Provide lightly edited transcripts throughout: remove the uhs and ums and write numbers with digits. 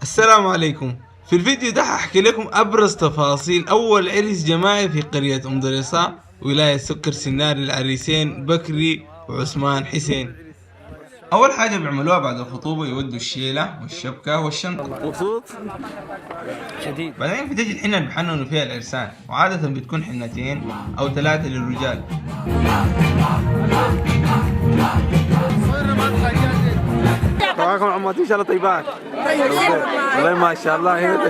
السلام عليكم. في الفيديو ده هحكي لكم ابرز تفاصيل اول عرس جماعي في قرية ام دريصة ولاية سكر سنار للعريسين بكري وعثمان حسين. اول حاجة بيعملوها بعد الخطوبة يودوا الشيلة والشبكة والشنطة. مبسوط شديد. بعدين بتجي الحنة اللي بيحننوا فيها العرسان، وعادة بتكون حنتين او 3 للرجال. معاكم عماتي ان شاء الله طيبات. والله ما شاء الله هنا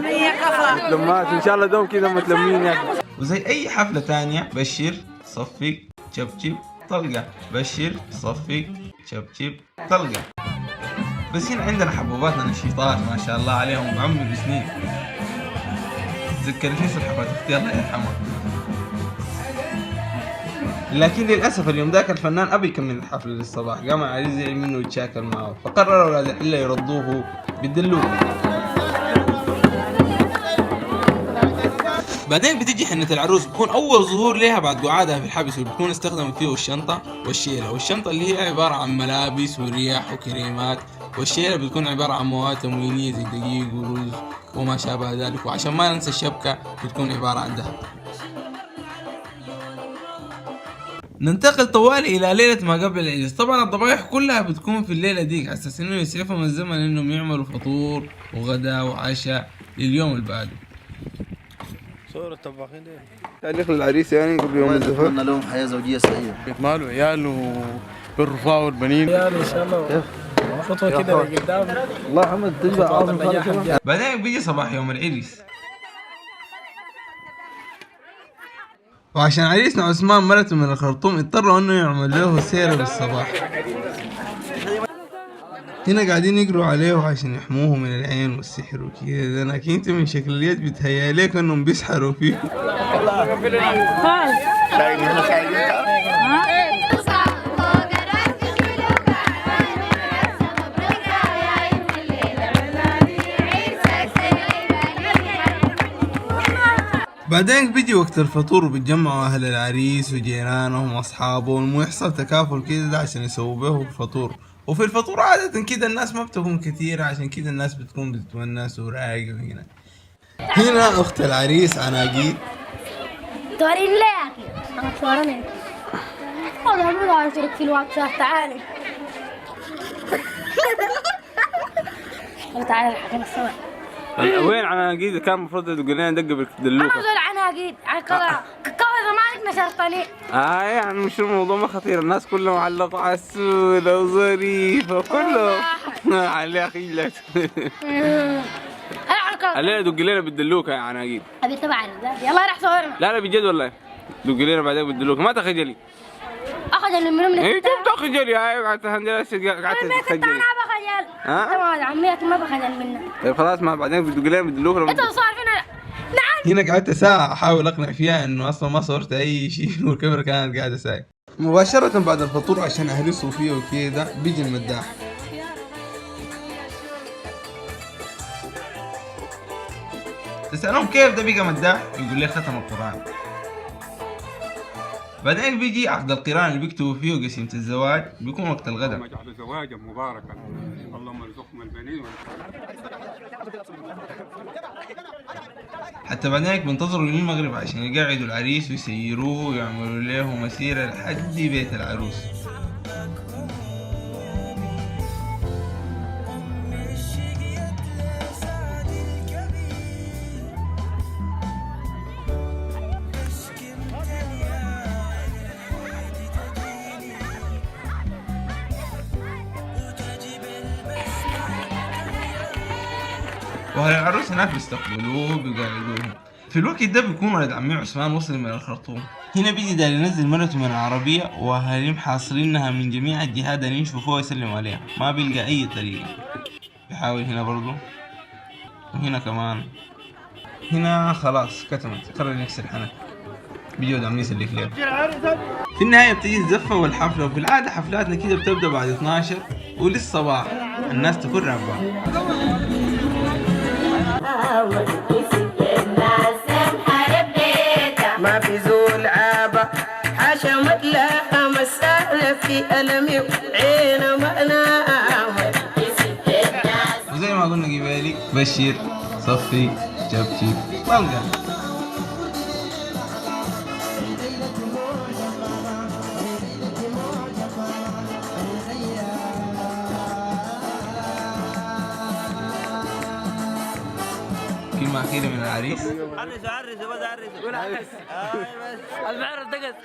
متلمات ان شاء الله دوم كذا متلمين يعني. وزي اي حفلة تانية بشر صفق شبشب طلقة، بشر صفق شبشب طلقة. بس هنا عندنا حبوباتنا نشيطات ما شاء الله عليهم بعمروا سنين. تذكرني سلحفاة اختي الله يرحمها. لكن للأسف اليوم ذاك الفنان أبي يكمل الحفلة للصباح، قام العريس زعل منه ويتشاكل معه، فقرروا أولاد الحلة يرضوه بالدلوك. بعدين بتجي حنة العروس، بكون أول ظهور لها بعد قعادها في الحبس، وبتكون استخدمت فيه الشنطة والشيلة. والشنطة اللي هي عبارة عن ملابس ورياح وكريمات، والشيلة بتكون عبارة عن مواد تموينية زي دقيق ورز وما شابه ذلك. وعشان ما ننسى الشبكة بتكون عبارة عن ذهب. ننتقل طوالي الى ليلة ما قبل العرس. طبعا الضبايح كلها بتكون في الليلة ديك على اساس انه يسعفهم الزمن انهم يعملوا فطور وغداء وعشاء لليوم اللي بعده. صور الطباخين دي تعليق للعريس يعني قبل يوم الزفاف. اتمنى لهم حياة زوجية سعيدة. ماله عياله بالرفاه والبنين عياله ان شاء الله خطوة كده لقدام. الله يحمد تجمع عظم خالص. بعدين بيجي صباح يوم العرس، وعشان عريسنا عثمان مرته من الخرطوم اضطروا انه يعمل له سيرة بالصباح. هنا قاعدين يقروا عليه عشان يحموه من العين والسحر وكذا، لكن انت من شكل اليد بتهيأ لك انهم بيسحروا فيه. بعدين بيجي وقت الفطور وبيتجمعوا أهل العريس وجيرانهم وأصحابهم، ويحصل تكافل كده عشان يسووا به الفطور. وفي الفطور عادة كده الناس ما بتكون كتير، عشان كده الناس بتكون بتتونس ورايقة. هنا أخت العريس عناقيد تورين ليه أنا صورني والله ما أقدر أشترك في الواتس. تعالي تعالي الحكي السوا. وين عناقيد؟ كان المفروض تقول لنا ندق بالدلوكة. أنا زول عناقيد كذا زمانك نشرتني. يعني مش الموضوع ما خطير، الناس كلها معلقة عسولة وظريفة وكله عليها خيلة. علينا دق لنا بالدلوكة يا عناقيد. أبي تبعني يلا راح صورنا. لا بجد والله دق لنا بعدين بالدلوكة، ما تخجلي. أخجل من ايه كيف تخجلي؟ هاي قاعدة قاعدة تخجلي. أنا بخجل. ها؟ عميتي ما بخجل منك. طيب خلاص ما بعدين بدق لنا بالدلوكة. أنت صور فينا. نعم. هنا قعدت ساعة أحاول أقنع فيها إنه أصلا ما صورت أي شيء والكاميرا كانت قاعدة سايقة. مباشرة بعد الفطور عشان أهل صوفيا وكذا بيجي المداح. تسألهم كيف ده بقى مداح؟ يقول لي ختم القرآن. بعدين بيجي عقد القران اللي بيكتبوا فيه قسيمة الزواج، بيكون وقت الغداء. اللهم اجعل زواجا مباركا، اللهم ارزقهم البنين. حتى بعدين بينتظروا للمغرب عشان يقعدوا العريس ويسيروه ويعملوا له مسيرة لحد بيت العروس. وأهل العروس هناك بيستقبلوه وبيقعدوه. في الوقت ده بيكون ولد عمي عثمان وصل من الخرطوم. هنا بيجي داير ينزل مرته من العربية، وأهاليه محاصرينها من جميع الجهات اللي يشوفوها ويسلموا عليها، ما بيلقى أي طريقة. بيحاول هنا برضو وهنا كمان. هنا خلاص كتمت، قرر يكسر حنك. بيجي ولد عمي يسلك له. في النهاية بتجي الزفة والحفلة، وفي العادة حفلاتنا كده بتبدأ بعد 12 وللصباح الناس تكون رابعة. ما في زول عابة حشمت لها مسألة في ألمي وعين ما نامت. وزي ما قلنا قبالي بشير، صفي، شبشب، طلقة. كلمة أخيرة من العريس. عرس عرس بس عرس. قول عرس. بس المعرس دقت.